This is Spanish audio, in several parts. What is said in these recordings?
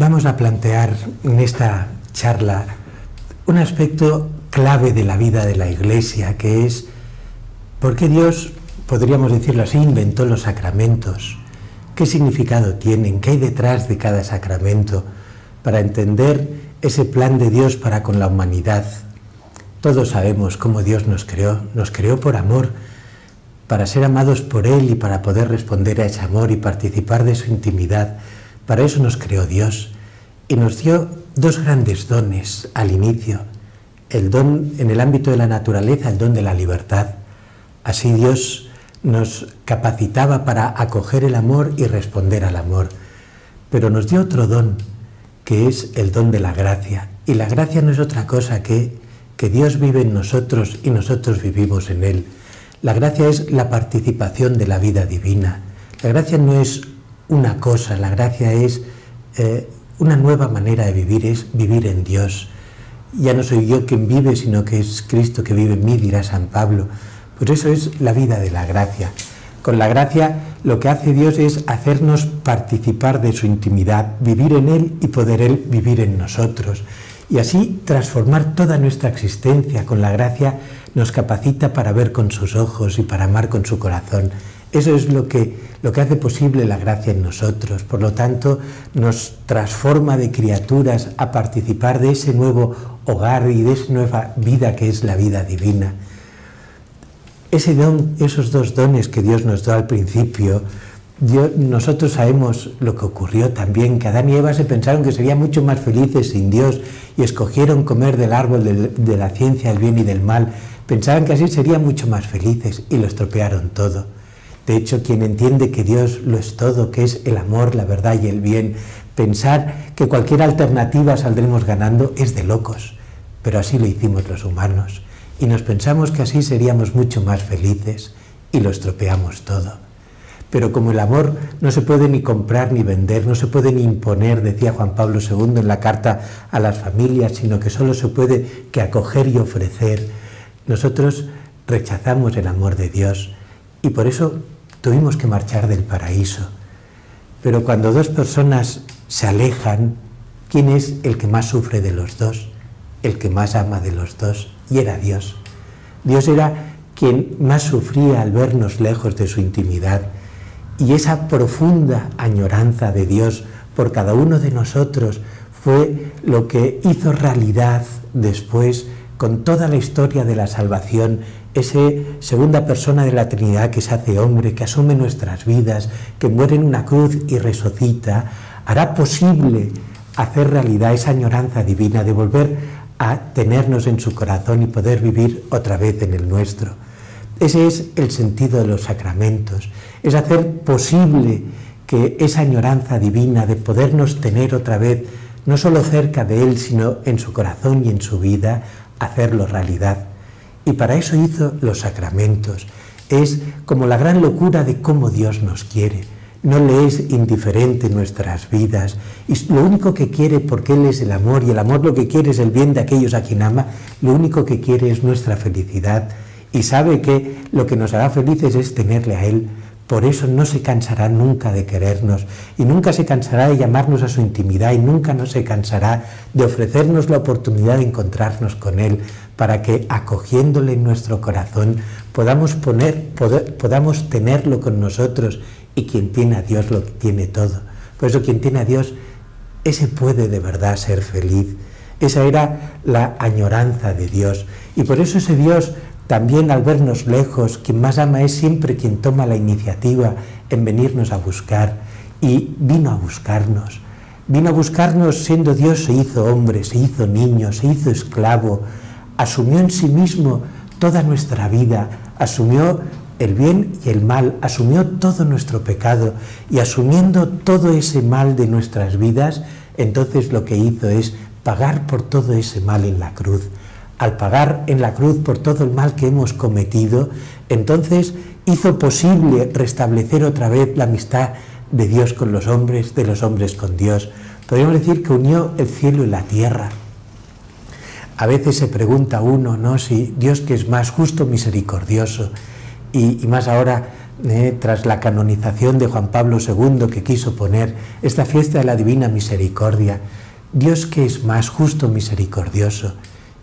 Vamos a plantear en esta charla un aspecto clave de la vida de la Iglesia, que es por qué Dios, podríamos decirlo así, inventó los sacramentos, qué significado tienen, qué hay detrás de cada sacramento, para entender ese plan de Dios para con la humanidad. Todos sabemos cómo Dios nos creó por amor, para ser amados por Él y para poder responder a ese amor y participar de su intimidad. Para eso nos creó Dios y nos dio dos grandes dones al inicio. El don en el ámbito de la naturaleza, el don de la libertad. Así Dios nos capacitaba para acoger el amor y responder al amor. Pero nos dio otro don, que es el don de la gracia. Y la gracia no es otra cosa que Dios vive en nosotros y nosotros vivimos en Él. La gracia es la participación de la vida divina. La gracia no es una cosa, la gracia es una nueva manera de vivir, es vivir en Dios. Ya no soy yo quien vive, sino que es Cristo que vive en mí, dirá San Pablo. Pues eso es la vida de la gracia. Con la gracia lo que hace Dios es hacernos participar de su intimidad, vivir en Él y poder Él vivir en nosotros. Y así transformar toda nuestra existencia. Con la gracia nos capacita para ver con sus ojos y para amar con su corazón. Eso es lo que hace posible la gracia en nosotros. Por lo tanto, nos transforma de criaturas a participar de ese nuevo hogar y de esa nueva vida que es la vida divina. Ese don, esos dos dones que Dios nos dio al principio, nosotros sabemos lo que ocurrió también, que Adán y Eva se pensaron que serían mucho más felices sin Dios y escogieron comer del árbol de la ciencia del bien y del mal. Pensaban que así serían mucho más felices y lo estropearon todo. De hecho, quien entiende que Dios lo es todo, que es el amor, la verdad y el bien, pensar que cualquier alternativa saldremos ganando es de locos. Pero así lo hicimos los humanos y nos pensamos que así seríamos mucho más felices y lo estropeamos todo. Pero como el amor no se puede ni comprar ni vender, no se puede ni imponer, decía Juan Pablo II en la carta a las familias, sino que solo se puede que acoger y ofrecer, nosotros rechazamos el amor de Dios y por eso tuvimos que marchar del paraíso. Pero cuando dos personas se alejan, ¿quién es el que más sufre de los dos? El que más ama de los dos, y era Dios. Dios era quien más sufría al vernos lejos de su intimidad. Y esa profunda añoranza de Dios por cada uno de nosotros fue lo que hizo realidad después, con toda la historia de la salvación, esa segunda persona de la Trinidad que se hace hombre, que asume nuestras vidas, que muere en una cruz y resucita, hará posible hacer realidad esa añoranza divina de volver a tenernos en su corazón y poder vivir otra vez en el nuestro. Ese es el sentido de los sacramentos, es hacer posible que esa añoranza divina de podernos tener otra vez, no solo cerca de Él, sino en su corazón y en su vida, hacerlo realidad. Y para eso hizo los sacramentos. Es como la gran locura de cómo Dios nos quiere. No le es indiferente nuestras vidas. Y lo único que quiere, porque Él es el amor, y el amor lo que quiere es el bien de aquellos a quien ama, lo único que quiere es nuestra felicidad. Y sabe que lo que nos hará felices es tenerle a Él. Por eso no se cansará nunca de querernos y nunca se cansará de llamarnos a su intimidad y nunca no se cansará de ofrecernos la oportunidad de encontrarnos con Él para que, acogiéndole en nuestro corazón, podamos tenerlo con nosotros, y quien tiene a Dios lo tiene todo. Por eso quien tiene a Dios, ese puede de verdad ser feliz. Esa era la añoranza de Dios y por eso ese Dios, también al vernos lejos, quien más ama es siempre quien toma la iniciativa en venirnos a buscar, y vino a buscarnos. Vino a buscarnos siendo Dios, se hizo hombre, se hizo niño, se hizo esclavo, asumió en sí mismo toda nuestra vida, asumió el bien y el mal, asumió todo nuestro pecado, y asumiendo todo ese mal de nuestras vidas, entonces lo que hizo es pagar por todo ese mal en la cruz. Al pagar en la cruz por todo el mal que hemos cometido, entonces hizo posible restablecer otra vez la amistad de Dios con los hombres, de los hombres con Dios. Podríamos decir que unió el cielo y la tierra. A veces se pregunta uno, ¿no?, si Dios, que es más justo, misericordioso, y más ahora tras la canonización de Juan Pablo II, que quiso poner esta fiesta de la Divina Misericordia, ¿Dios qué es más, justo o misericordioso?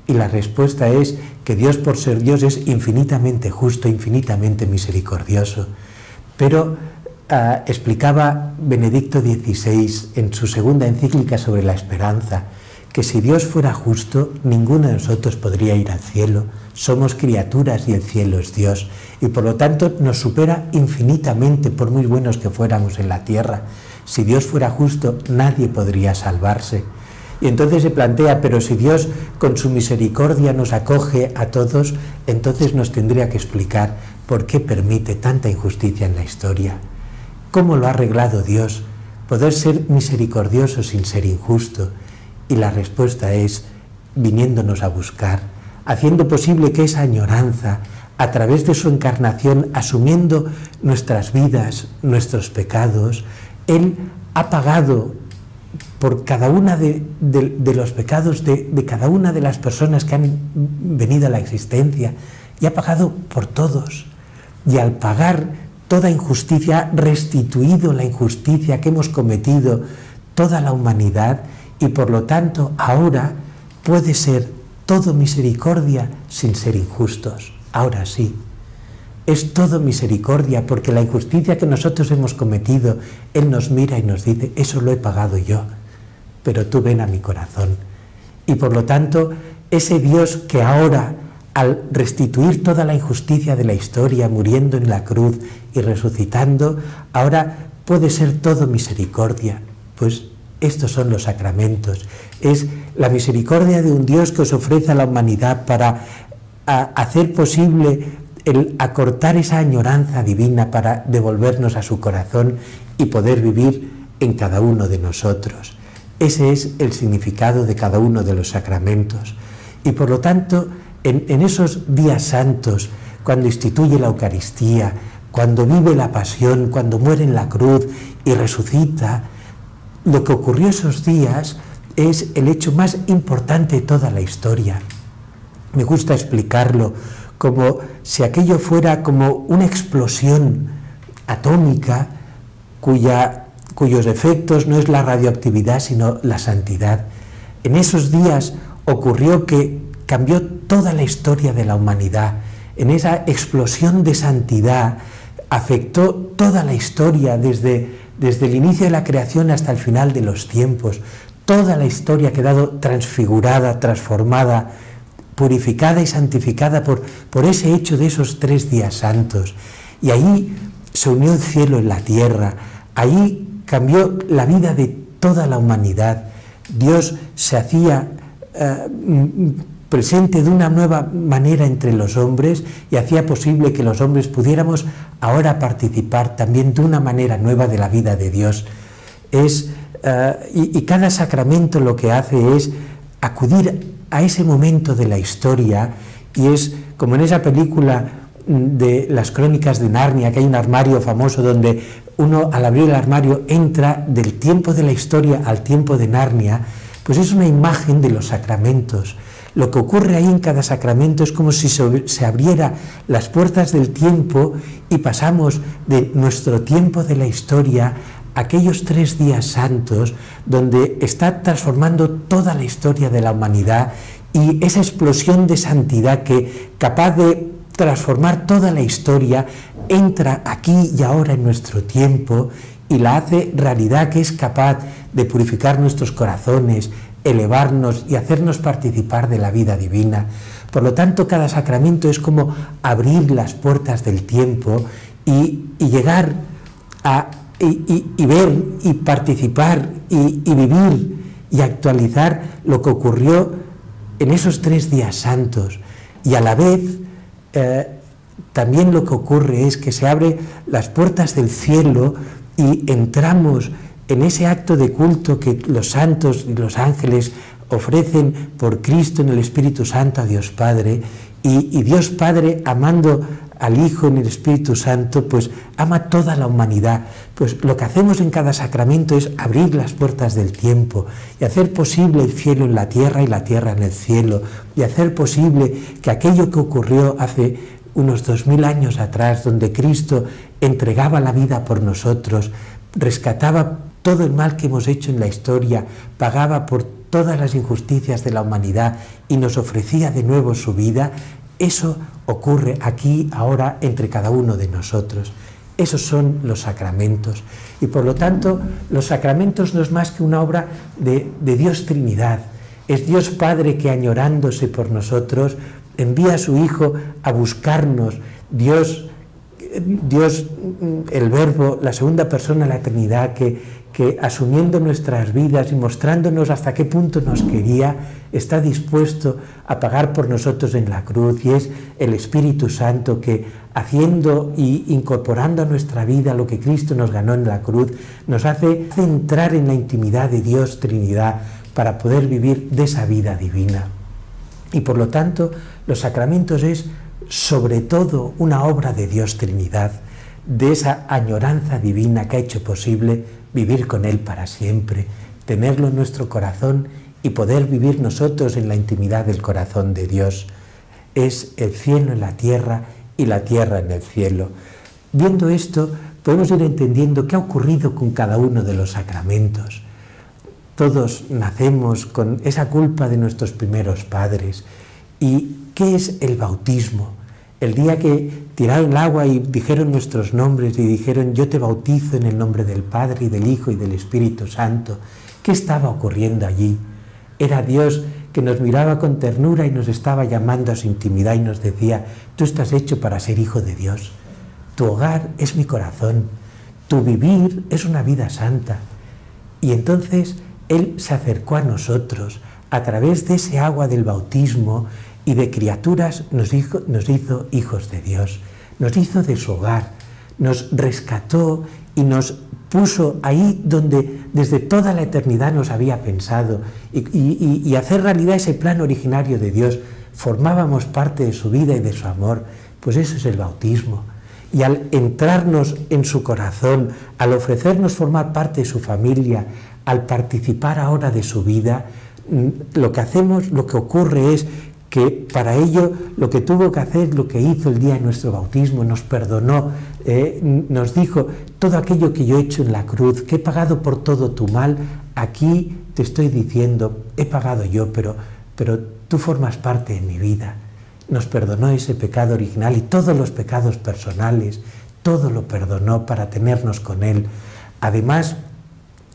Y la respuesta es que Dios, por ser Dios, es infinitamente justo, infinitamente misericordioso. Pero explicaba Benedicto XVI en su segunda encíclica sobre la esperanza, que si Dios fuera justo, ninguno de nosotros podría ir al cielo. Somos criaturas y el cielo es Dios. Y por lo tanto nos supera infinitamente, por muy buenos que fuéramos en la tierra. Si Dios fuera justo, nadie podría salvarse. Y entonces se plantea, pero si Dios con su misericordia nos acoge a todos, entonces nos tendría que explicar por qué permite tanta injusticia en la historia. ¿Cómo lo ha arreglado Dios? Poder ser misericordioso sin ser injusto. Y la respuesta es viniéndonos a buscar, haciendo posible que esa añoranza, a través de su encarnación, asumiendo nuestras vidas, nuestros pecados, Él ha pagado por cada uno de los pecados de cada una de las personas que han venido a la existencia, y ha pagado por todos. Y al pagar toda injusticia, ha restituido la injusticia que hemos cometido toda la humanidad, y por lo tanto ahora puede ser todo misericordia sin ser injustos. Ahora sí, es todo misericordia, porque la injusticia que nosotros hemos cometido, Él nos mira y nos dice, eso lo he pagado yo, pero tú ven a mi corazón. Y por lo tanto, ese Dios que ahora, al restituir toda la injusticia de la historia, muriendo en la cruz y resucitando, ahora puede ser todo misericordia. Pues estos son los sacramentos. Es la misericordia de un Dios que os ofrece a la humanidad para hacer posible el acortar esa añoranza divina, para devolvernos a su corazón y poder vivir en cada uno de nosotros. Ese es el significado de cada uno de los sacramentos. Y por lo tanto, en esos días santos, cuando instituye la Eucaristía, cuando vive la pasión, cuando muere en la cruz y resucita, lo que ocurrió esos días es el hecho más importante de toda la historia. Me gusta explicarlo como si aquello fuera como una explosión atómica cuyos efectos no es la radioactividad sino la santidad. En esos días ocurrió que cambió toda la historia de la humanidad. En esa explosión de santidad afectó toda la historia desde el inicio de la creación hasta el final de los tiempos. Toda la historia ha quedado transfigurada, transformada, purificada y santificada por ese hecho de esos 3 días santos. Y ahí se unió el cielo en la tierra, ahí cambió la vida de toda la humanidad. Dios se hacía presente de una nueva manera entre los hombres y hacía posible que los hombres pudiéramos ahora participar también de una manera nueva de la vida de Dios. Y cada sacramento lo que hace es acudir a ese momento de la historia, y es como en esa película de las Crónicas de Narnia, que hay un armario famoso donde uno al abrir el armario entra del tiempo de la historia al tiempo de Narnia. Pues es una imagen de los sacramentos. Lo que ocurre ahí en cada sacramento es como si se abriera las puertas del tiempo y pasamos de nuestro tiempo de la historia a aquellos 3 días santos donde está transformando toda la historia de la humanidad, y esa explosión de santidad que, capaz de transformar toda la historia, entra aquí y ahora en nuestro tiempo y la hace realidad, que es capaz de purificar nuestros corazones, elevarnos y hacernos participar de la vida divina. Por lo tanto, cada sacramento es como abrir las puertas del tiempo y llegar a y ver y participar y vivir y actualizar lo que ocurrió en esos 3 días santos. Y a la vez también lo que ocurre es que se abren las puertas del cielo y entramos en ese acto de culto que los santos y los ángeles ofrecen por Cristo en el Espíritu Santo a Dios Padre, y Dios Padre, amando al Hijo en el Espíritu Santo, pues ama toda la humanidad. Pues lo que hacemos en cada sacramento es abrir las puertas del tiempo y hacer posible el cielo en la tierra y la tierra en el cielo, y hacer posible que aquello que ocurrió hace unos 2000 años atrás, donde Cristo entregaba la vida por nosotros, rescataba todo el mal que hemos hecho en la historia, pagaba por todas las injusticias de la humanidad y nos ofrecía de nuevo su vida, eso ocurre aquí, ahora, entre cada uno de nosotros. Esos son los sacramentos. Y por lo tanto, los sacramentos no es más que una obra de Dios Trinidad. Es Dios Padre que, añorándose por nosotros, envía a su Hijo a buscarnos. Dios, el Verbo, la segunda persona de la Trinidad, que asumiendo nuestras vidas y mostrándonos hasta qué punto nos quería, está dispuesto a pagar por nosotros en la cruz, y es el Espíritu Santo que, haciendo y incorporando a nuestra vida lo que Cristo nos ganó en la cruz, nos hace entrar en la intimidad de Dios Trinidad para poder vivir de esa vida divina. Y por lo tanto, los sacramentos es sobre todo una obra de Dios Trinidad, de esa añoranza divina que ha hecho posible vivir con Él para siempre, tenerlo en nuestro corazón y poder vivir nosotros en la intimidad del corazón de Dios. Es el cielo en la tierra y la tierra en el cielo. Viendo esto, podemos ir entendiendo qué ha ocurrido con cada uno de los sacramentos. Todos nacemos con esa culpa de nuestros primeros padres. ¿Y qué es el bautismo? El día que tiraron el agua y dijeron nuestros nombres y dijeron: yo te bautizo en el nombre del Padre y del Hijo y del Espíritu Santo. ¿Qué estaba ocurriendo allí? Era Dios que nos miraba con ternura y nos estaba llamando a su intimidad y nos decía: tú estás hecho para ser hijo de Dios. Tu hogar es mi corazón. Tu vivir es una vida santa. Y entonces Él se acercó a nosotros a través de ese agua del bautismo, y de criaturas nos hizo hijos de Dios, nos hizo de su hogar, nos rescató y nos puso ahí donde desde toda la eternidad nos había pensado, y hacer realidad ese plan originario de Dios. Formábamos parte de su vida y de su amor. Pues eso es el bautismo. Y al entrarnos en su corazón, al ofrecernos formar parte de su familia, al participar ahora de su vida, lo que hacemos, lo que ocurre es que para ello lo que tuvo que hacer, lo que hizo el día de nuestro bautismo, nos perdonó, nos dijo: todo aquello que yo he hecho en la cruz, que he pagado por todo tu mal, aquí te estoy diciendo, he pagado yo, pero tú formas parte de mi vida. Nos perdonó ese pecado original y todos los pecados personales, todo lo perdonó para tenernos con Él. Además,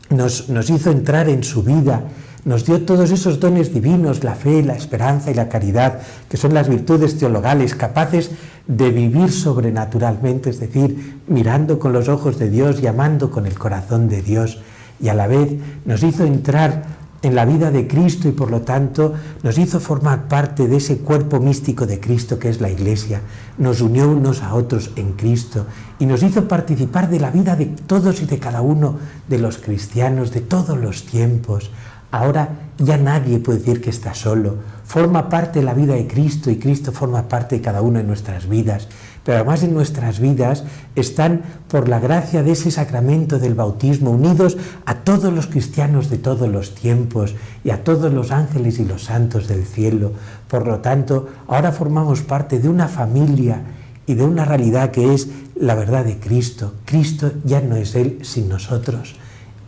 nos hizo entrar en su vida. Nos dio todos esos dones divinos, la fe, la esperanza y la caridad, que son las virtudes teologales, capaces de vivir sobrenaturalmente, es decir, mirando con los ojos de Dios y amando con el corazón de Dios. Y a la vez nos hizo entrar en la vida de Cristo y por lo tanto nos hizo formar parte de ese cuerpo místico de Cristo que es la Iglesia. Nos unió unos a otros en Cristo y nos hizo participar de la vida de todos y de cada uno de los cristianos de todos los tiempos. Ahora ya nadie puede decir que está solo, forma parte de la vida de Cristo y Cristo forma parte de cada una de nuestras vidas. Pero además en nuestras vidas están, por la gracia de ese sacramento del bautismo, unidos a todos los cristianos de todos los tiempos y a todos los ángeles y los santos del cielo. Por lo tanto, ahora formamos parte de una familia y de una realidad que es la verdad de Cristo. Cristo ya no es Él sin nosotros,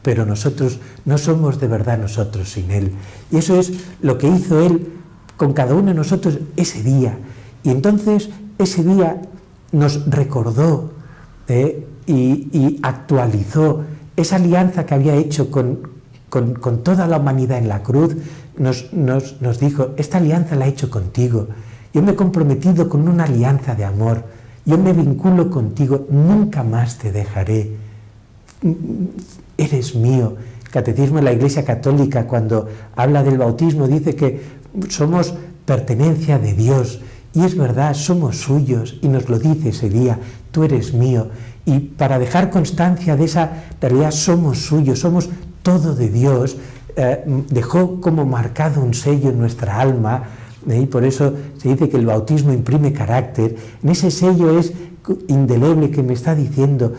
pero nosotros no somos de verdad nosotros sin Él. Y eso es lo que hizo Él con cada uno de nosotros ese día. Y entonces ese día nos recordó y actualizó esa alianza que había hecho con toda la humanidad en la cruz. Nos dijo: esta alianza la he hecho contigo. Yo me he comprometido con una alianza de amor. Yo me vinculo contigo, nunca más te dejaré. Eres mío. El Catecismo de la Iglesia Católica, cuando habla del bautismo, dice que somos pertenencia de Dios. Y es verdad, somos suyos, y nos lo dice ese día: tú eres mío. Y para dejar constancia de esa realidad, somos suyos, somos todo de Dios, dejó como marcado un sello en nuestra alma, y por eso se dice que el bautismo imprime carácter. En ese sello es indeleble que me está diciendo: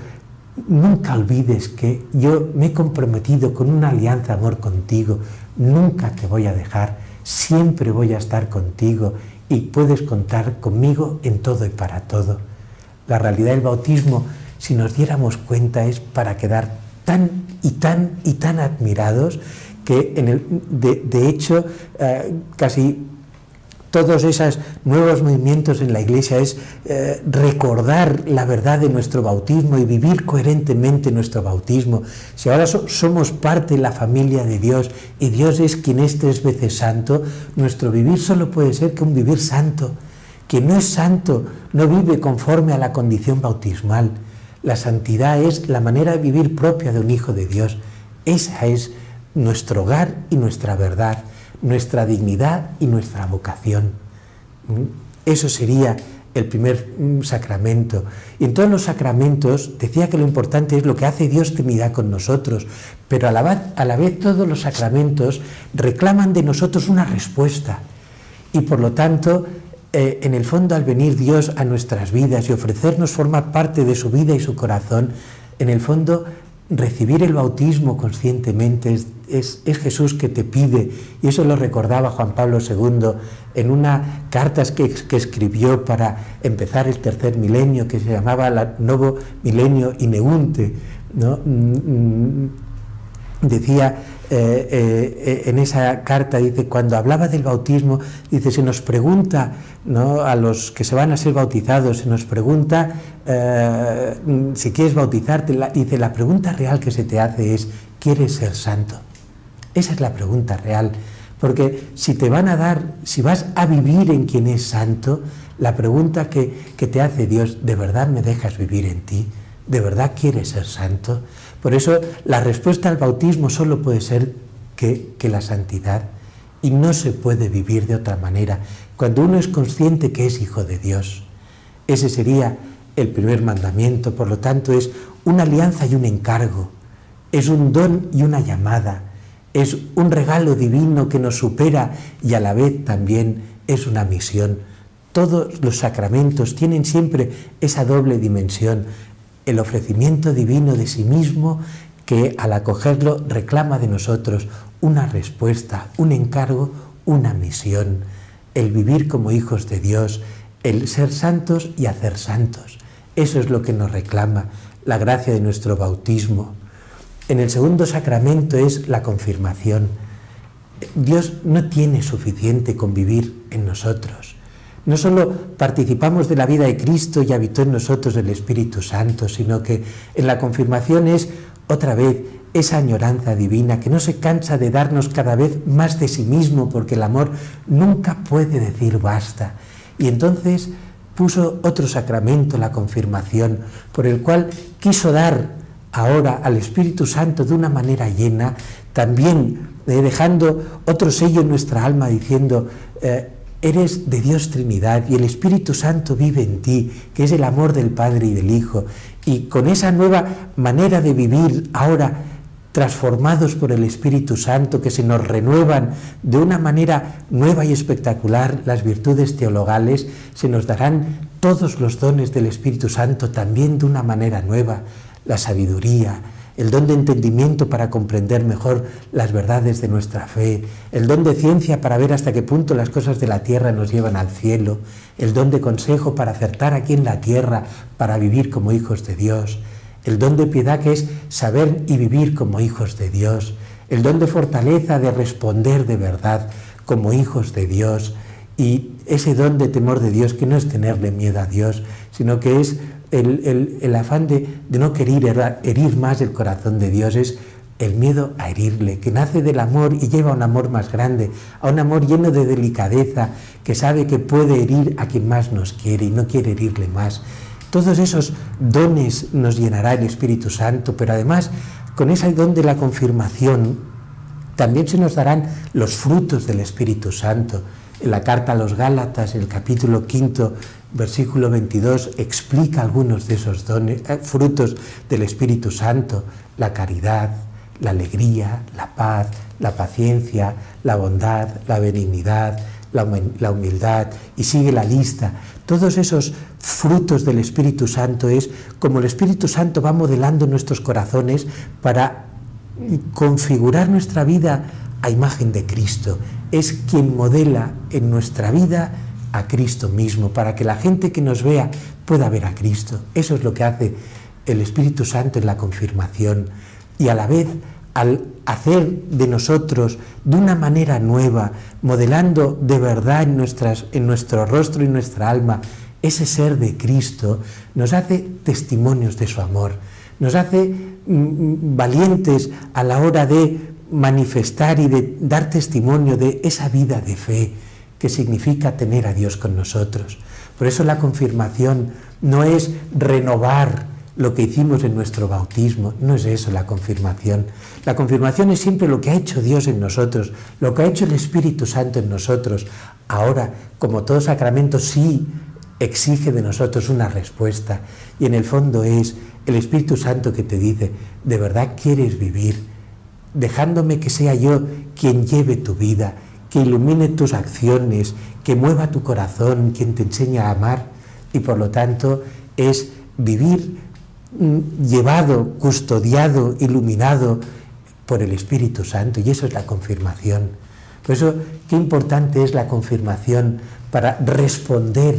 nunca olvides que yo me he comprometido con una alianza de amor contigo, nunca te voy a dejar, siempre voy a estar contigo y puedes contar conmigo en todo y para todo. La realidad del bautismo, si nos diéramos cuenta, es para quedar tan y tan y tan admirados que de hecho casi todos esos nuevos movimientos en la Iglesia es recordar la verdad de nuestro bautismo y vivir coherentemente nuestro bautismo. Si ahora somos parte de la familia de Dios y Dios es quien es 3 veces santo, nuestro vivir solo puede ser que un vivir santo. Quien no es santo no vive conforme a la condición bautismal. La santidad es la manera de vivir propia de un hijo de Dios. Esa es nuestro hogar y nuestra verdad, nuestra dignidad y nuestra vocación. Eso sería el primer sacramento. Y en todos los sacramentos decía que lo importante es lo que hace Dios Trinidad con nosotros, pero a la vez todos los sacramentos reclaman de nosotros una respuesta. Y por lo tanto, en el fondo, al venir Dios a nuestras vidas y ofrecernos formar parte de su vida y su corazón, en el fondo recibir el bautismo conscientemente es Jesús que te pide, y eso lo recordaba Juan Pablo II en una carta que escribió para empezar el 3er milenio, que se llamaba Novo Milenio Ineunte, ¿no? Decía en esa carta, dice, cuando hablaba del bautismo, dice, se nos pregunta, ¿no?, a los que se van a ser bautizados, se nos pregunta si quieres bautizarte, dice, la pregunta real que se te hace es, ¿quieres ser santo? Esa es la pregunta real, porque si te van a dar, si vas a vivir en quien es santo, la pregunta que te hace Dios, ¿de verdad me dejas vivir en ti? ¿De verdad quieres ser santo? Por eso la respuesta al bautismo solo puede ser que la santidad, y no se puede vivir de otra manera. Cuando uno es consciente que es hijo de Dios, ese sería el primer mandamiento. Por lo tanto, es una alianza y un encargo, es un don y una llamada, es un regalo divino que nos supera y a la vez también es una misión. Todos los sacramentos tienen siempre esa doble dimensión, el ofrecimiento divino de sí mismo que al acogerlo reclama de nosotros una respuesta, un encargo, una misión, el vivir como hijos de Dios, el ser santos y hacer santos. Eso es lo que nos reclama la gracia de nuestro bautismo. En el segundo sacramento es la confirmación. Dios no tiene suficiente con vivir en nosotros. No solo participamos de la vida de Cristo y habitó en nosotros el Espíritu Santo, sino que en la confirmación es, otra vez, esa añoranza divina que no se cansa de darnos cada vez más de sí mismo, porque el amor nunca puede decir basta. Y entonces puso otro sacramento, la confirmación, por el cual quiso dar ahora al Espíritu Santo de una manera llena, también dejando otro sello en nuestra alma diciendo, eres de Dios Trinidad y el Espíritu Santo vive en ti, que es el amor del Padre y del Hijo. Y con esa nueva manera de vivir, ahora transformados por el Espíritu Santo, que se nos renuevan de una manera nueva y espectacular las virtudes teologales, se nos darán todos los dones del Espíritu Santo también de una manera nueva, la sabiduría, el don de entendimiento para comprender mejor las verdades de nuestra fe, el don de ciencia para ver hasta qué punto las cosas de la tierra nos llevan al cielo, el don de consejo para acertar aquí en la tierra, para vivir como hijos de Dios, el don de piedad que es saber y vivir como hijos de Dios, el don de fortaleza de responder de verdad como hijos de Dios, y ese don de temor de Dios que no es tenerle miedo a Dios, sino que es el afán de no querer herir más el corazón de Dios, es el miedo a herirle, que nace del amor y lleva a un amor más grande, a un amor lleno de delicadeza, que sabe que puede herir a quien más nos quiere y no quiere herirle más. Todos esos dones nos llenará el Espíritu Santo, pero además con ese don de la confirmación también se nos darán los frutos del Espíritu Santo. En la carta a los Gálatas, el capítulo 5, versículo 22, explica algunos de esos dones, frutos del Espíritu Santo: la caridad, la alegría, la paz, la paciencia, la bondad, la benignidad, la humildad, y sigue la lista. Todos esos frutos del Espíritu Santo es como el Espíritu Santo va modelando nuestros corazones para configurar nuestra vida a imagen de Cristo. Es quien modela en nuestra vida a Cristo mismo, para que la gente que nos vea pueda ver a Cristo. Eso es lo que hace el Espíritu Santo en la confirmación. Y a la vez, al hacer de nosotros de una manera nueva, modelando de verdad en nuestro rostro y nuestra alma ese ser de Cristo, nos hace testimonios de su amor, nos hace valientes a la hora de manifestar y de dar testimonio de esa vida de fe que significa tener a Dios con nosotros. Por eso la confirmación no es renovar lo que hicimos en nuestro bautismo, no es eso la confirmación. La confirmación es siempre lo que ha hecho Dios en nosotros, lo que ha hecho el Espíritu Santo en nosotros. Ahora, como todo sacramento, sí exige de nosotros una respuesta, y en el fondo es el Espíritu Santo que te dice: ¿de verdad quieres vivir dejándome que sea yo quien lleve tu vida, que ilumine tus acciones, que mueva tu corazón, quien te enseña a amar? Y por lo tanto es vivir llevado, custodiado, iluminado por el Espíritu Santo, y eso es la confirmación. Por eso, qué importante es la confirmación para responder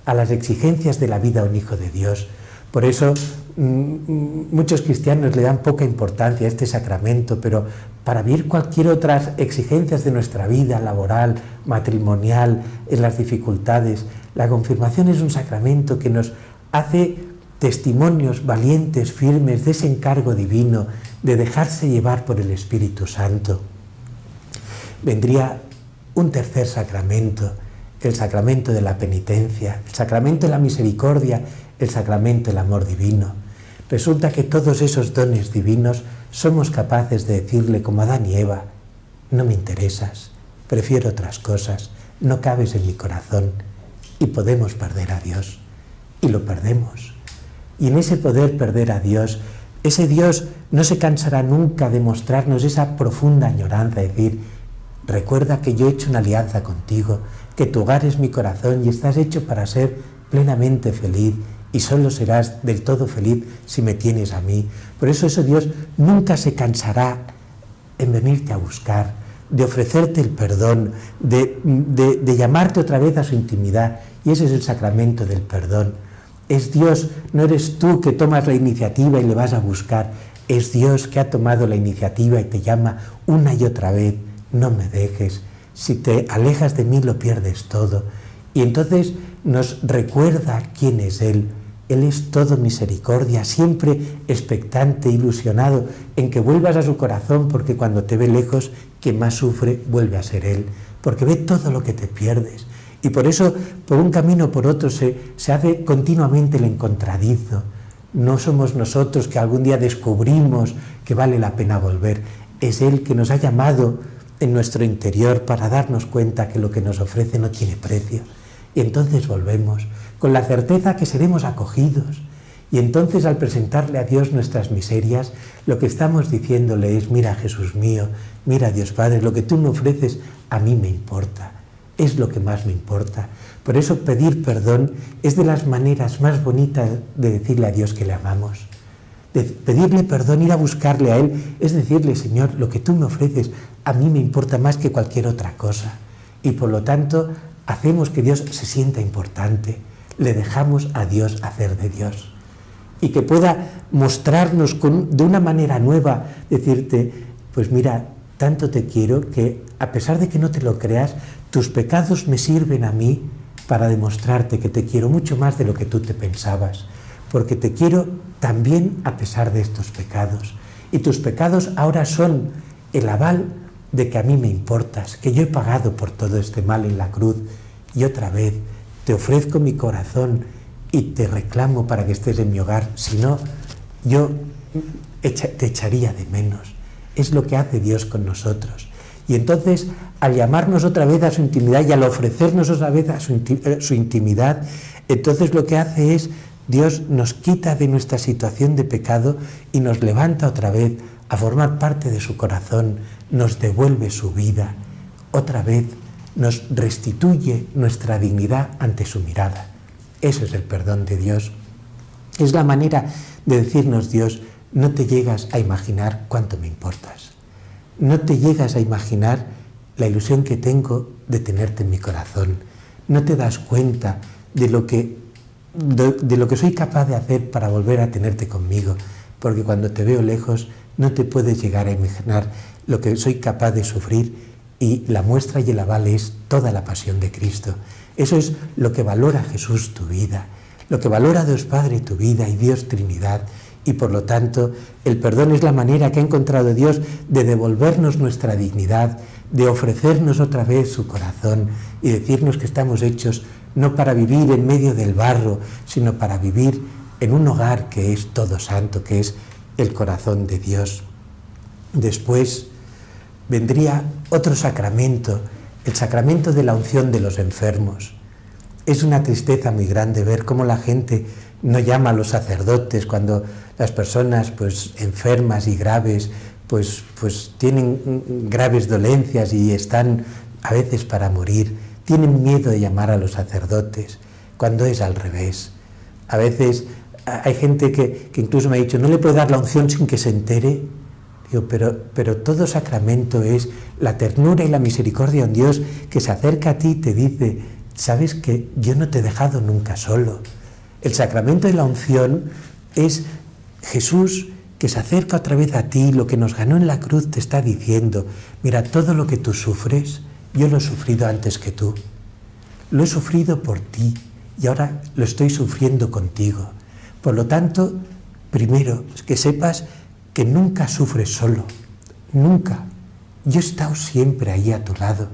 a las exigencias de la vida de un hijo de Dios. Por eso muchos cristianos le dan poca importancia a este sacramento, pero para vivir cualquier otras exigencias de nuestra vida laboral, matrimonial, en las dificultades, la confirmación es un sacramento que nos hace testimonios valientes, firmes de ese encargo divino de dejarse llevar por el Espíritu Santo. Vendría un tercer sacramento, el sacramento de la penitencia, el sacramento de la misericordia, el sacramento del amor divino. Resulta que todos esos dones divinos somos capaces de decirle, como Adán y Eva: no me interesas, prefiero otras cosas, no cabes en mi corazón. Y podemos perder a Dios, y lo perdemos. Y en ese poder perder a Dios, ese Dios no se cansará nunca de mostrarnos esa profunda añoranza, de decir: recuerda que yo he hecho una alianza contigo, que tu hogar es mi corazón y estás hecho para ser plenamente feliz, y solo serás del todo feliz si me tienes a mí. Por eso ese Dios nunca se cansará en venirte a buscar, de ofrecerte el perdón, de llamarte otra vez a su intimidad, y ese es el sacramento del perdón. Es Dios, no eres tú que tomas la iniciativa y le vas a buscar, es Dios que ha tomado la iniciativa y te llama una y otra vez: no me dejes, si te alejas de mí lo pierdes todo. Y entonces nos recuerda quién es Él. Él es todo misericordia, siempre expectante, ilusionado en que vuelvas a su corazón, porque cuando te ve lejos, quien más sufre vuelve a ser Él, porque ve todo lo que te pierdes. Y por eso, por un camino o por otro, se hace continuamente el encontradizo. No somos nosotros que algún día descubrimos que vale la pena volver. Es Él que nos ha llamado en nuestro interior para darnos cuenta que lo que nos ofrece no tiene precio. Y entonces volvemos, con la certeza que seremos acogidos. Y entonces, al presentarle a Dios nuestras miserias, lo que estamos diciéndole es: mira, Jesús mío, mira, Dios Padre, lo que tú me ofreces a mí me importa, es lo que más me importa. Por eso pedir perdón es de las maneras más bonitas de decirle a Dios que le amamos. De pedirle perdón, ir a buscarle a Él, es decirle: Señor, lo que tú me ofreces a mí me importa más que cualquier otra cosa. Y por lo tanto, hacemos que Dios se sienta importante, le dejamos a Dios hacer de Dios. Y que pueda mostrarnos de una manera nueva, decirte: pues mira, tanto te quiero que, a pesar de que no te lo creas, tus pecados me sirven a mí para demostrarte que te quiero mucho más de lo que tú te pensabas, porque te quiero también a pesar de estos pecados. Y tus pecados ahora son el aval de que a mí me importas, que yo he pagado por todo este mal en la cruz, y otra vez te ofrezco mi corazón y te reclamo para que estés en mi hogar. Si no, yo te echaría de menos. Es lo que hace Dios con nosotros. Y entonces, al llamarnos otra vez a su intimidad y al ofrecernos otra vez a su intimidad, entonces lo que hace es: Dios nos quita de nuestra situación de pecado y nos levanta otra vez a formar parte de su corazón, nos devuelve su vida, otra vez nos restituye nuestra dignidad ante su mirada. Eso es el perdón de Dios. Es la manera de decirnos: Dios, no te llegas a imaginar cuánto me importas. No te llegas a imaginar la ilusión que tengo de tenerte en mi corazón. no te das cuenta de lo que soy capaz de hacer para volver a tenerte conmigo, porque cuando te veo lejos no te puedes llegar a imaginar lo que soy capaz de sufrir, y la muestra y el aval es toda la pasión de Cristo. Eso es lo que valora Jesús tu vida, lo que valora Dios Padre tu vida y Dios Trinidad, y por lo tanto el perdón es la manera que ha encontrado Dios de devolvernos nuestra dignidad, de ofrecernos otra vez su corazón y decirnos que estamos hechos no para vivir en medio del barro, sino para vivir en un hogar que es todo santo, que es el corazón de Dios. Después vendría otro sacramento, el sacramento de la unción de los enfermos. Es una tristeza muy grande ver cómo la gente no llama a los sacerdotes cuando las personas pues enfermas y graves pues tienen graves dolencias y están a veces para morir. Tienen miedo de llamar a los sacerdotes, cuando es al revés. A veces hay gente que incluso me ha dicho, ¿no le puedo dar la unción sin que se entere? Digo, pero todo sacramento es la ternura y la misericordia de un Dios que se acerca a ti y te dice, sabes que yo no te he dejado nunca solo. El sacramento de la unción es Jesús que se acerca otra vez a ti, lo que nos ganó en la cruz te está diciendo, mira, todo lo que tú sufres, yo lo he sufrido antes que tú. Lo he sufrido por ti y ahora lo estoy sufriendo contigo. Por lo tanto, primero, que sepas que nunca sufres solo, nunca. Yo he estado siempre ahí a tu lado.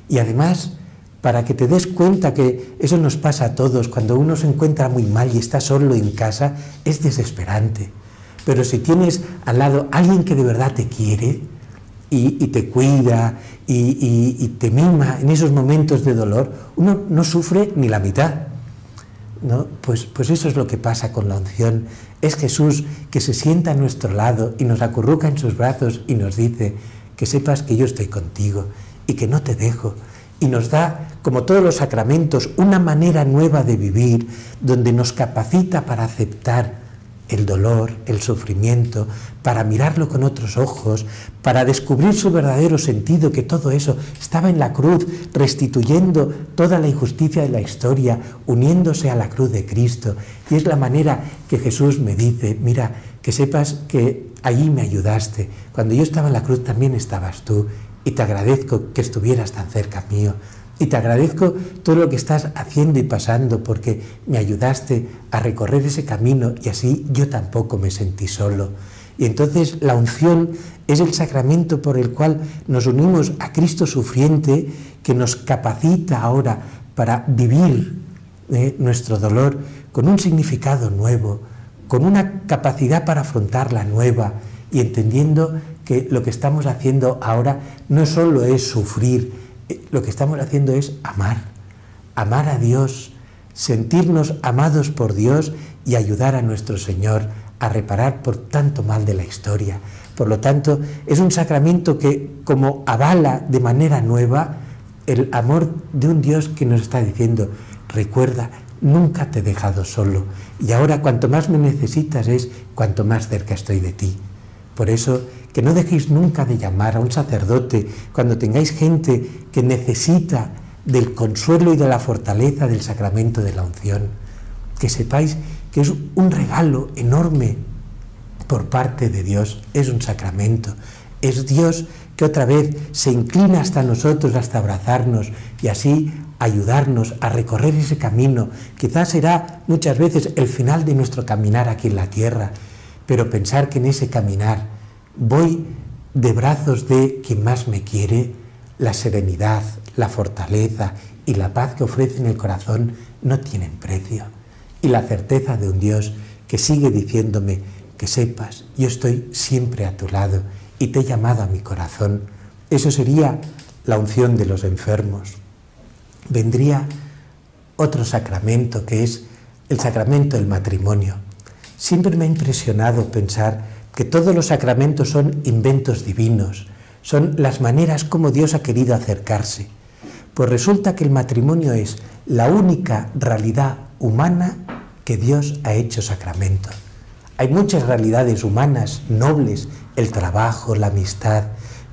Y además, para que te des cuenta que eso nos pasa a todos, cuando uno se encuentra muy mal y está solo en casa, es desesperante. Pero si tienes al lado a alguien que de verdad te quiere y te cuida y te mima en esos momentos de dolor, uno no sufre ni la mitad, ¿no? Pues eso es lo que pasa con la unción. Es Jesús que se sienta a nuestro lado y nos acurruca en sus brazos y nos dice que sepas que yo estoy contigo y que no te dejo. Y nos da, como todos los sacramentos, una manera nueva de vivir donde nos capacita para aceptar el dolor, el sufrimiento, para mirarlo con otros ojos, para descubrir su verdadero sentido, que todo eso estaba en la cruz, restituyendo toda la injusticia de la historia, uniéndose a la cruz de Cristo. Y es la manera que Jesús me dice, mira, que sepas que allí me ayudaste. Cuando yo estaba en la cruz también estabas tú, y te agradezco que estuvieras tan cerca mío. Y te agradezco todo lo que estás haciendo y pasando porque me ayudaste a recorrer ese camino y así yo tampoco me sentí solo. Y entonces la unción es el sacramento por el cual nos unimos a Cristo sufriente, que nos capacita ahora para vivir nuestro dolor con un significado nuevo, con una capacidad para afrontarla nueva y entendiendo que lo que estamos haciendo ahora no solo es sufrir, lo que estamos haciendo es amar a Dios, sentirnos amados por Dios y ayudar a nuestro Señor a reparar por tanto mal de la historia. Por lo tanto, es un sacramento que como avala de manera nueva el amor de un Dios que nos está diciendo, recuerda, nunca te he dejado solo y ahora cuanto más me necesitas es cuanto más cerca estoy de ti. Por eso, que no dejéis nunca de llamar a un sacerdote cuando tengáis gente que necesita del consuelo y de la fortaleza del sacramento de la unción. Que sepáis que es un regalo enorme por parte de Dios, es un sacramento. Es Dios que otra vez se inclina hasta nosotros, hasta abrazarnos y así ayudarnos a recorrer ese camino. Quizás será muchas veces el final de nuestro caminar aquí en la tierra, pero pensar que en ese caminar voy de brazos de quien más me quiere, la serenidad, la fortaleza y la paz que ofrece en el corazón no tienen precio. Y la certeza de un Dios que sigue diciéndome que sepas, yo estoy siempre a tu lado y te he llamado a mi corazón. Eso sería la unción de los enfermos. Vendría otro sacramento que es el sacramento del matrimonio. Siempre me ha impresionado pensar que todos los sacramentos son inventos divinos, son las maneras como Dios ha querido acercarse. Pues resulta que el matrimonio es la única realidad humana que Dios ha hecho sacramento. Hay muchas realidades humanas, nobles, el trabajo, la amistad,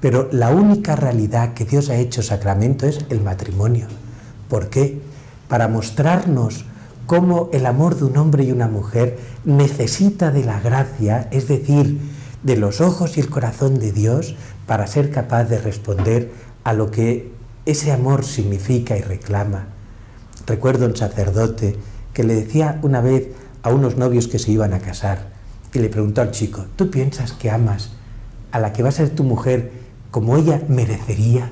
pero la única realidad que Dios ha hecho sacramento es el matrimonio. ¿Por qué? para mostrarnos cómo el amor de un hombre y una mujer necesita de la gracia, es decir, de los ojos y el corazón de Dios, para ser capaz de responder a lo que ese amor significa y reclama. Recuerdo un sacerdote que le decía una vez a unos novios que se iban a casar y le preguntó al chico: ¿tú piensas que amas a la que va a ser tu mujer como ella merecería?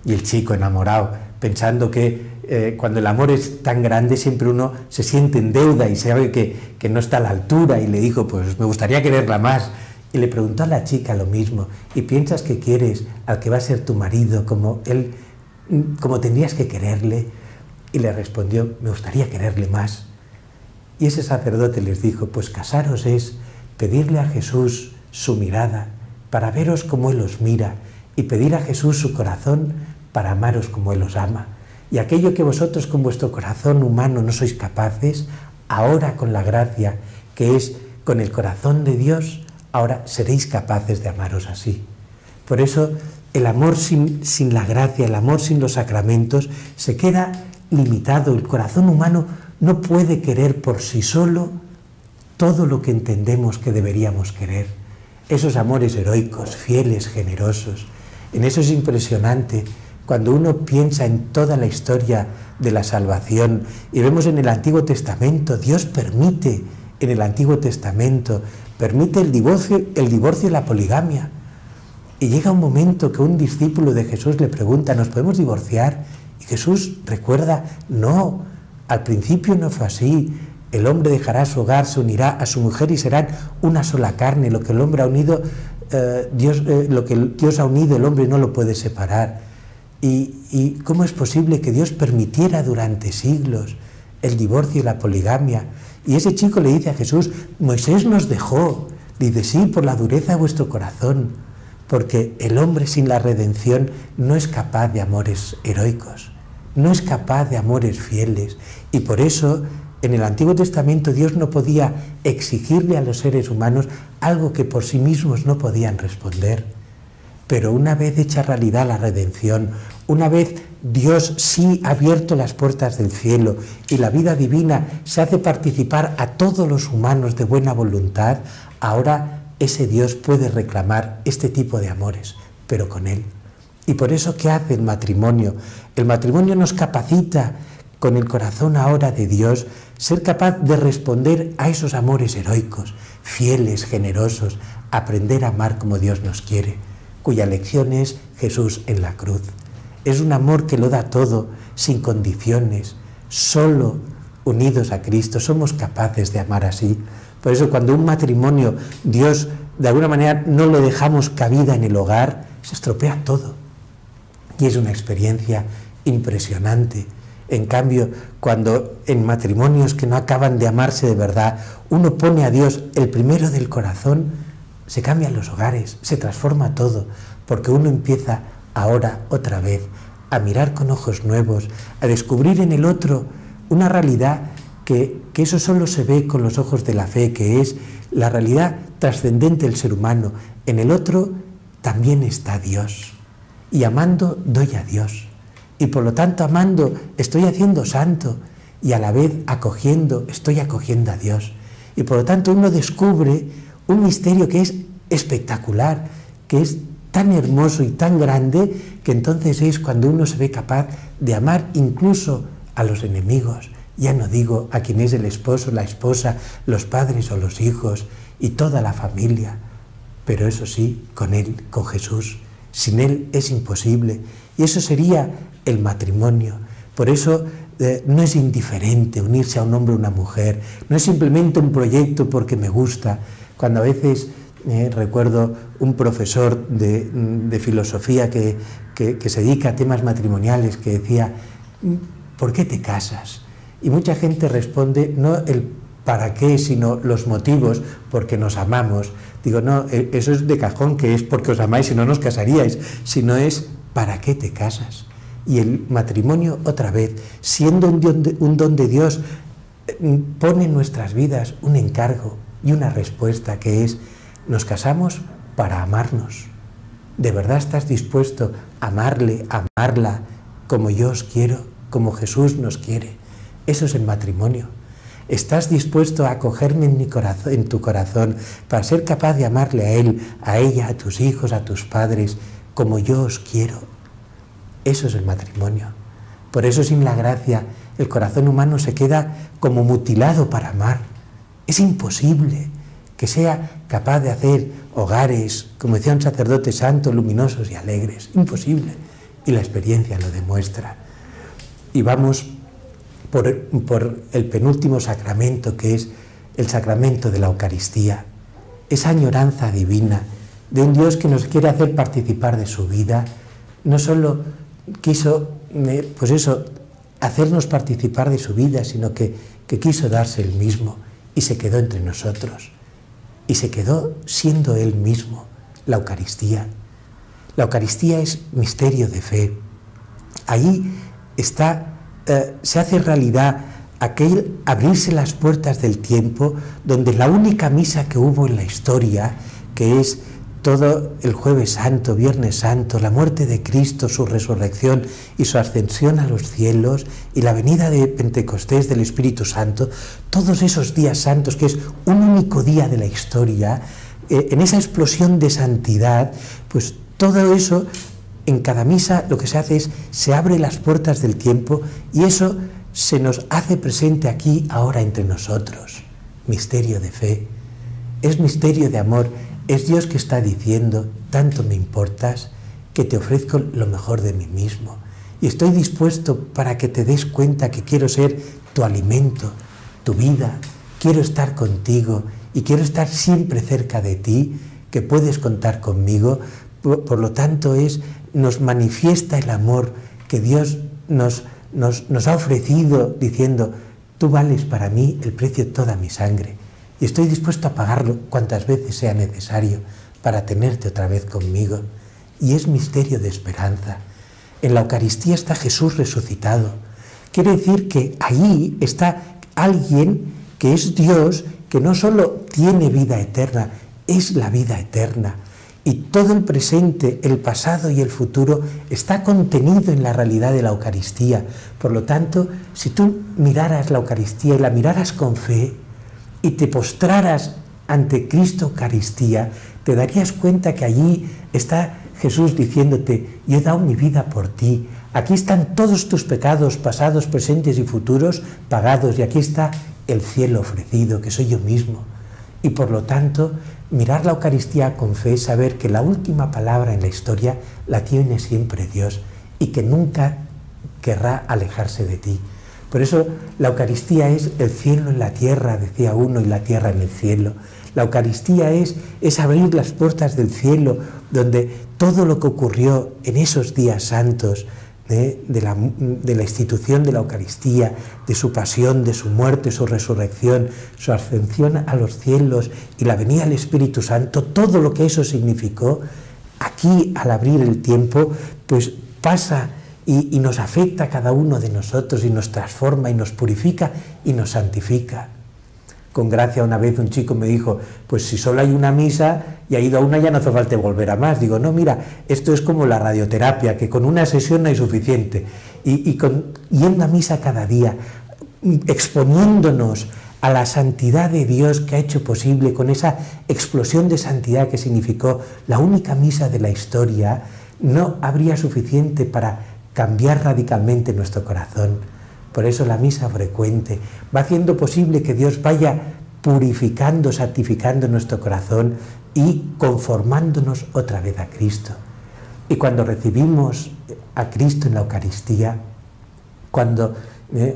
Y el chico, enamorado, pensando que cuando el amor es tan grande siempre uno se siente en deuda y sabe que no está a la altura, y le dijo: pues me gustaría quererla más. Y le preguntó a la chica lo mismo: ¿y piensas que quieres al que va a ser tu marido como él, como tendrías que quererle? Y le respondió: me gustaría quererle más. Y ese sacerdote les dijo: pues casaros es pedirle a Jesús su mirada para veros como Él os mira, y pedir a Jesús su corazón para amaros como Él os ama. Y aquello que vosotros con vuestro corazón humano no sois capaces, ahora con la gracia que es con el corazón de Dios, ahora seréis capaces de amaros así. Por eso el amor sin la gracia, el amor sin los sacramentos, se queda limitado. El corazón humano no puede querer por sí solo todo lo que entendemos que deberíamos querer. Esos amores heroicos, fieles, generosos. En eso es impresionante cuando uno piensa en toda la historia de la salvación y vemos en el Antiguo Testamento, Dios permite en el Antiguo Testamento, permite el divorcio y la poligamia. Y llega un momento que un discípulo de Jesús le pregunta: ¿nos podemos divorciar? Y Jesús recuerda: no, al principio no fue así. El hombre dejará su hogar, se unirá a su mujer y serán una sola carne. Lo que el hombre ha unido, lo que Dios ha unido, el hombre no lo puede separar. ¿Y cómo es posible que Dios permitiera durante siglos el divorcio y la poligamia? Y ese chico le dice a Jesús: Moisés nos dejó. Dice: sí, por la dureza de vuestro corazón, porque el hombre sin la redención no es capaz de amores heroicos, no es capaz de amores fieles. Y por eso en el Antiguo Testamento Dios no podía exigirle a los seres humanos algo que por sí mismos no podían responder. Pero una vez hecha realidad la redención, una vez Dios sí ha abierto las puertas del cielo y la vida divina se hace participar a todos los humanos de buena voluntad, ahora ese Dios puede reclamar este tipo de amores, pero con Él. Y por eso, ¿qué hace el matrimonio? El matrimonio nos capacita con el corazón ahora de Dios, ser capaz de responder a esos amores heroicos, fieles, generosos, aprender a amar como Dios nos quiere, cuya lección es Jesús en la cruz. Es un amor que lo da todo, sin condiciones, solo unidos a Cristo somos capaces de amar así. Por eso cuando un matrimonio, Dios de alguna manera no lo dejamos cabida en el hogar, se estropea todo. Y es una experiencia impresionante. En cambio, cuando en matrimonios que no acaban de amarse de verdad, uno pone a Dios el primero del corazón, se cambian los hogares, se transforma todo, porque uno empieza ahora otra vez a mirar con ojos nuevos, a descubrir en el otro una realidad que eso solo se ve con los ojos de la fe, que es la realidad trascendente del ser humano. En el otro también está Dios, y amando doy a Dios, y por lo tanto amando estoy haciendo santo, y a la vez acogiendo estoy acogiendo a Dios, y por lo tanto uno descubre un misterio que es espectacular, que es tan hermoso y tan grande, que entonces es cuando uno se ve capaz de amar incluso a los enemigos. Ya no digo a quien es el esposo, la esposa, los padres o los hijos y toda la familia, pero eso sí, con Él, con Jesús. Sin Él es imposible, y eso sería el matrimonio. Por eso no es indiferente unirse a un hombre o una mujer, no es simplemente un proyecto porque me gusta. Cuando a veces recuerdo un profesor de filosofía que se dedica a temas matrimoniales, que decía: ¿por qué te casas? Y mucha gente responde no el para qué, sino los motivos, porque nos amamos. Digo, no, eso es de cajón, que es porque os amáis y no nos casaríais, sino es ¿para qué te casas? Y el matrimonio, otra vez, siendo un don de Dios, pone en nuestras vidas un encargo y una respuesta, que es: nos casamos para amarnos. ¿De verdad estás dispuesto a amarle, a amarla como yo os quiero? como Jesús nos quiere. Eso es el matrimonio. ¿Estás dispuesto a acogerme en tu corazón para ser capaz de amarle a Él, a ella, a tus hijos, a tus padres, como yo os quiero? Eso es el matrimonio. Por eso, sin la gracia, el corazón humano se queda como mutilado para amar. Es imposible que sea capaz de hacer hogares, como decía un sacerdote santo, luminosos y alegres. Imposible. Y la experiencia lo demuestra. Y vamos por el penúltimo sacramento, que es el sacramento de la Eucaristía. Esa añoranza divina de un Dios que nos quiere hacer participar de su vida. No solo quiso, pues eso, hacernos participar de su vida, sino que quiso darse Él mismo y se quedó entre nosotros. Y se quedó siendo Él mismo, la Eucaristía. La Eucaristía es misterio de fe. Ahí está, se hace realidad aquel abrirse las puertas del tiempo, donde la única misa que hubo en la historia, que es todo el Jueves Santo, Viernes Santo, la muerte de Cristo, su resurrección y su ascensión a los cielos, y la venida de Pentecostés del Espíritu Santo, todos esos días santos, que es un único día de la historia, en esa explosión de santidad, pues todo eso, en cada misa lo que se hace es, se abre las puertas del tiempo, y eso se nos hace presente aquí, ahora, entre nosotros. Misterio de fe, es misterio de amor. Es Dios que está diciendo, tanto me importas, que te ofrezco lo mejor de mí mismo. Y estoy dispuesto para que te des cuenta que quiero ser tu alimento, tu vida. Quiero estar contigo y quiero estar siempre cerca de ti, que puedes contar conmigo. Por lo tanto, nos manifiesta el amor que Dios nos ha ofrecido, diciendo, tú vales para mí el precio de toda mi sangre. Y estoy dispuesto a pagarlo cuantas veces sea necesario para tenerte otra vez conmigo. Y es misterio de esperanza. En la Eucaristía está Jesús resucitado. Quiere decir que allí está alguien que es Dios, que no solo tiene vida eterna, es la vida eterna. Y todo el presente, el pasado y el futuro está contenido en la realidad de la Eucaristía. Por lo tanto, si tú miraras la Eucaristía y la miraras con fe, y te postraras ante Cristo Eucaristía, te darías cuenta que allí está Jesús diciéndote, yo he dado mi vida por ti, aquí están todos tus pecados pasados, presentes y futuros pagados, y aquí está el cielo ofrecido, que soy yo mismo. Y por lo tanto, mirar la Eucaristía con fe es saber que la última palabra en la historia la tiene siempre Dios, y que nunca querrá alejarse de ti. Por eso la Eucaristía es el cielo en la tierra, decía uno, y la tierra en el cielo. La Eucaristía es abrir las puertas del cielo, donde todo lo que ocurrió en esos días santos, de la institución de la Eucaristía, de su pasión, de su muerte, su resurrección, su ascensión a los cielos y la venida del Espíritu Santo, todo lo que eso significó, aquí al abrir el tiempo, pues pasa y nos afecta a cada uno de nosotros y nos transforma y nos purifica y nos santifica. Con gracia una vez un chico me dijo, pues si solo hay una misa y ha ido a una ya no hace falta volver a más. Digo, no, mira, esto es como la radioterapia, que con una sesión no hay suficiente. Y en la misa cada día, exponiéndonos a la santidad de Dios que ha hecho posible, con esa explosión de santidad que significó la única misa de la historia, no habría suficiente para cambiar radicalmente nuestro corazón. Por eso la misa frecuente va haciendo posible que Dios vaya purificando, santificando nuestro corazón y conformándonos otra vez a Cristo. Y cuando recibimos a Cristo en la Eucaristía, cuando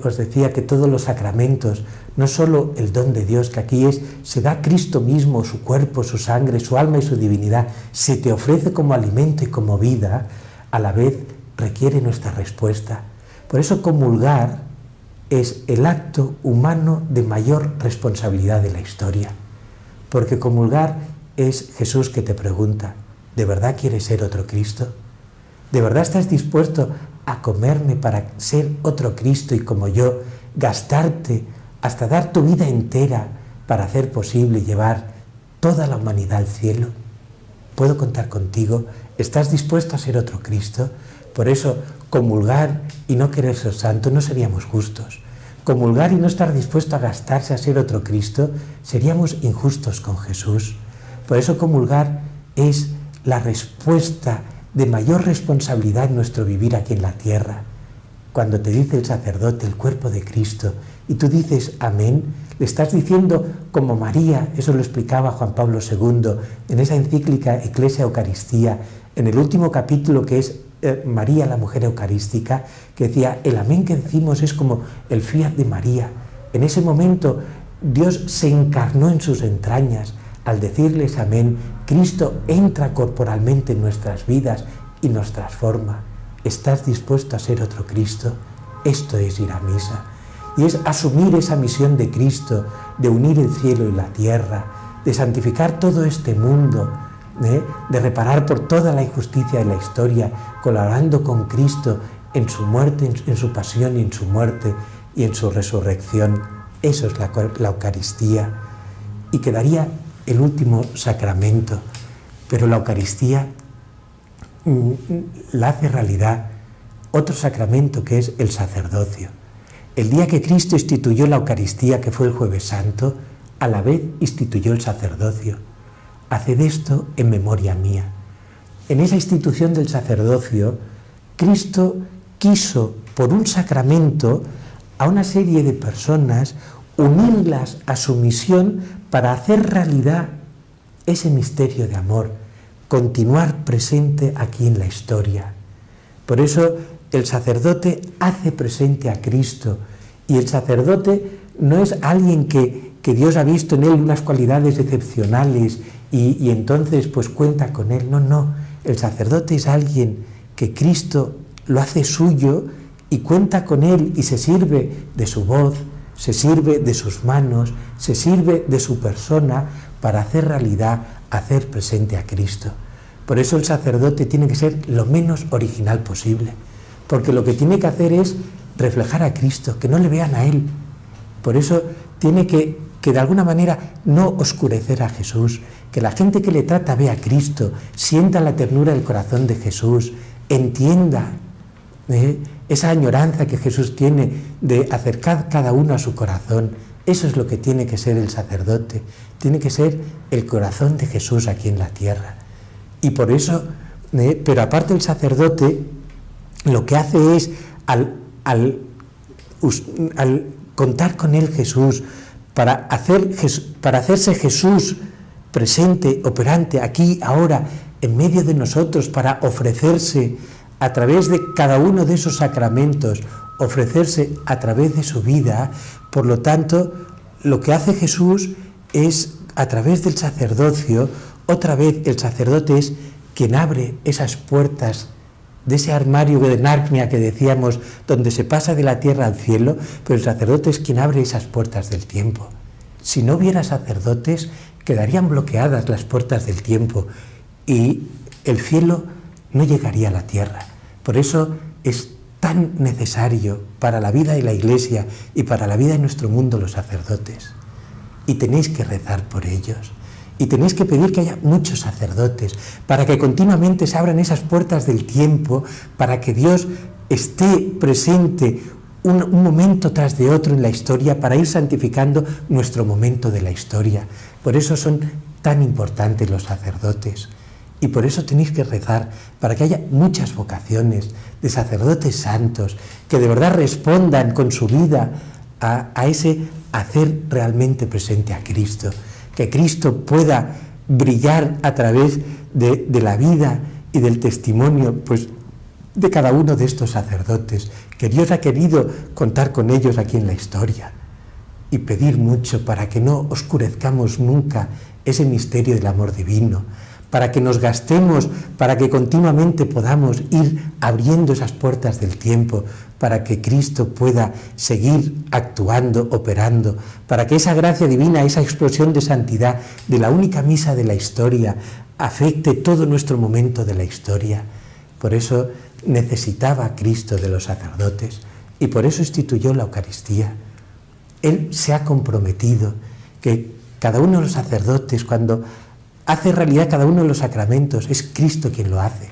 os decía que todos los sacramentos, no solo el don de Dios, que aquí se da Cristo mismo, su cuerpo, su sangre, su alma y su divinidad, se te ofrece como alimento y como vida, a la vez requiere nuestra respuesta. Por eso comulgar es el acto humano de mayor responsabilidad de la historia. Porque comulgar es Jesús que te pregunta, ¿de verdad quieres ser otro Cristo? ¿De verdad estás dispuesto a comerme para ser otro Cristo y como yo, gastarte hasta dar tu vida entera para hacer posible llevar toda la humanidad al cielo? ¿Puedo contar contigo? ¿Estás dispuesto a ser otro Cristo? Por eso, comulgar y no querer ser santo no seríamos justos. Comulgar y no estar dispuesto a gastarse a ser otro Cristo, seríamos injustos con Jesús. Por eso comulgar es la respuesta de mayor responsabilidad en nuestro vivir aquí en la tierra. Cuando te dice el sacerdote, el cuerpo de Cristo, y tú dices amén, le estás diciendo como María, eso lo explicaba Juan Pablo II en esa encíclica Ecclesia Eucaristía, en el último capítulo que es María la mujer eucarística, que decía, el amén que decimos es como el fiat de María. En ese momento Dios se encarnó en sus entrañas. Al decirles amén, Cristo entra corporalmente en nuestras vidas y nos transforma. ¿Estás dispuesto a ser otro Cristo? Esto es ir a misa. Y es asumir esa misión de Cristo, de unir el cielo y la tierra, de santificar todo este mundo, de reparar por toda la injusticia de la historia, colaborando con Cristo en su muerte, en su pasión y en su muerte y en su resurrección. Eso es la Eucaristía. Y quedaría el último sacramento, pero la Eucaristía la hace realidad otro sacramento que es el sacerdocio. El día que Cristo instituyó la Eucaristía, que fue el Jueves Santo, a la vez instituyó el sacerdocio. Haced esto en memoria mía. En esa institución del sacerdocio, Cristo quiso, por un sacramento, a una serie de personas, unirlas a su misión para hacer realidad ese misterio de amor, continuar presente aquí en la historia. Por eso el sacerdote hace presente a Cristo, y el sacerdote no es alguien que Dios ha visto en él unas cualidades excepcionales y entonces pues cuenta con él. No, no, el sacerdote es alguien que Cristo lo hace suyo y cuenta con él y se sirve de su voz, se sirve de sus manos, se sirve de su persona para hacer realidad, hacer presente a Cristo. Por eso el sacerdote tiene que ser lo menos original posible, porque lo que tiene que hacer es reflejar a Cristo, que no le vean a él. Por eso tiene que de alguna manera no oscurecer a Jesús, que la gente que le trata vea a Cristo, sienta la ternura del corazón de Jesús, entienda esa añoranza que Jesús tiene de acercar cada uno a su corazón. Eso es lo que tiene que ser el sacerdote, tiene que ser el corazón de Jesús aquí en la tierra. Y por eso, pero aparte el sacerdote, lo que hace es, al contar con él Jesús, para hacerse Jesús presente, operante, aquí, ahora, en medio de nosotros, para ofrecerse a través de cada uno de esos sacramentos, ofrecerse a través de su vida. Por lo tanto, lo que hace Jesús es, a través del sacerdocio, otra vez el sacerdote es quien abre esas puertas de ese armario de Narnia que decíamos, donde se pasa de la tierra al cielo, pero el sacerdote es quien abre esas puertas del tiempo. Si no hubiera sacerdotes, quedarían bloqueadas las puertas del tiempo y el cielo no llegaría a la tierra. Por eso es tan necesario para la vida de la Iglesia y para la vida de nuestro mundo los sacerdotes. Y tenéis que rezar por ellos. Y tenéis que pedir que haya muchos sacerdotes, para que continuamente se abran esas puertas del tiempo, para que Dios esté presente un momento tras de otro en la historia, para ir santificando nuestro momento de la historia. Por eso son tan importantes los sacerdotes. Y por eso tenéis que rezar, para que haya muchas vocaciones de sacerdotes santos, que de verdad respondan con su vida a ese hacer realmente presente a Cristo. Que Cristo pueda brillar a través de la vida y del testimonio pues, de cada uno de estos sacerdotes, que Dios ha querido contar con ellos aquí en la historia, y pedir mucho para que no oscurezcamos nunca ese misterio del amor divino, para que nos gastemos, para que continuamente podamos ir abriendo esas puertas del tiempo, para que Cristo pueda seguir actuando, operando, para que esa gracia divina, esa explosión de santidad de la única misa de la historia, afecte todo nuestro momento de la historia. Por eso necesitaba Cristo de los sacerdotes y por eso instituyó la Eucaristía. Él se ha comprometido que cada uno de los sacerdotes, cuando hace realidad cada uno de los sacramentos, es Cristo quien lo hace.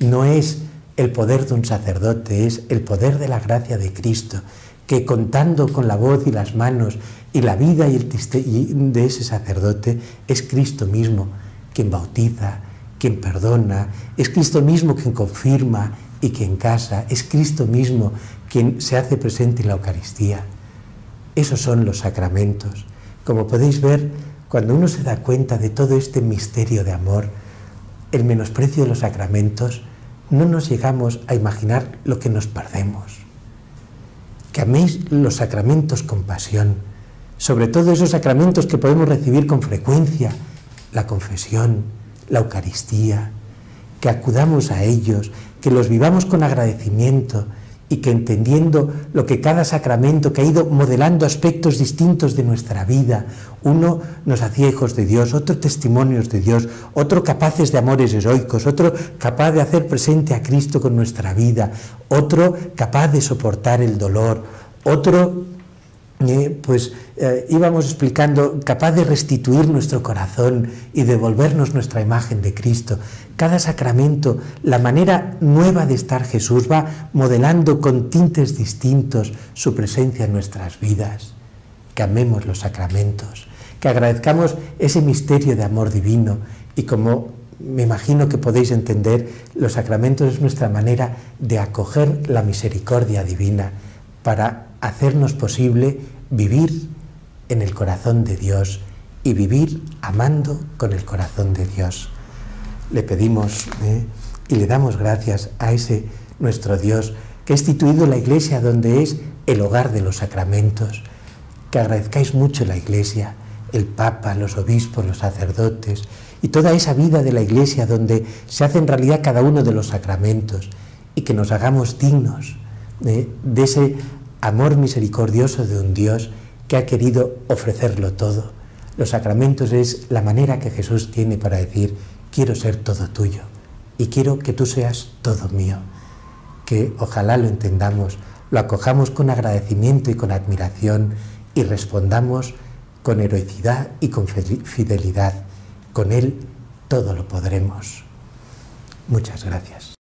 No es el poder de un sacerdote, es el poder de la gracia de Cristo, que contando con la voz y las manos y la vida y de ese sacerdote, es Cristo mismo quien bautiza, quien perdona, es Cristo mismo quien confirma y quien casa, es Cristo mismo quien se hace presente en la Eucaristía. Esos son los sacramentos. Como podéis ver, cuando uno se da cuenta de todo este misterio de amor, el menosprecio de los sacramentos, no nos llegamos a imaginar lo que nos perdemos. Que améis los sacramentos con pasión, sobre todo esos sacramentos que podemos recibir con frecuencia, la confesión, la Eucaristía, que acudamos a ellos, que los vivamos con agradecimiento y que entendiendo lo que cada sacramento, que ha ido modelando aspectos distintos de nuestra vida, uno nos hacía hijos de Dios, otro testimonios de Dios, otro capaces de amores heroicos, otro capaz de hacer presente a Cristo con nuestra vida, otro capaz de soportar el dolor, otro íbamos explicando, capaz de restituir nuestro corazón y devolvernos nuestra imagen de Cristo. Cada sacramento, la manera nueva de estar Jesús va modelando con tintes distintos su presencia en nuestras vidas. Que amemos los sacramentos, que agradezcamos ese misterio de amor divino y como me imagino que podéis entender, los sacramentos es nuestra manera de acoger la misericordia divina para hacernos posible vivir en el corazón de Dios y vivir amando con el corazón de Dios. Le pedimos y le damos gracias a ese nuestro Dios que ha instituido la Iglesia donde es el hogar de los sacramentos, que agradezcáis mucho la Iglesia, el Papa, los obispos, los sacerdotes y toda esa vida de la Iglesia donde se hace en realidad cada uno de los sacramentos y que nos hagamos dignos de ese amor misericordioso de un Dios que ha querido ofrecerlo todo. Los sacramentos es la manera que Jesús tiene para decir, quiero ser todo tuyo y quiero que tú seas todo mío. Que ojalá lo entendamos, lo acojamos con agradecimiento y con admiración y respondamos con heroicidad y con fidelidad. Con Él todo lo podremos. Muchas gracias.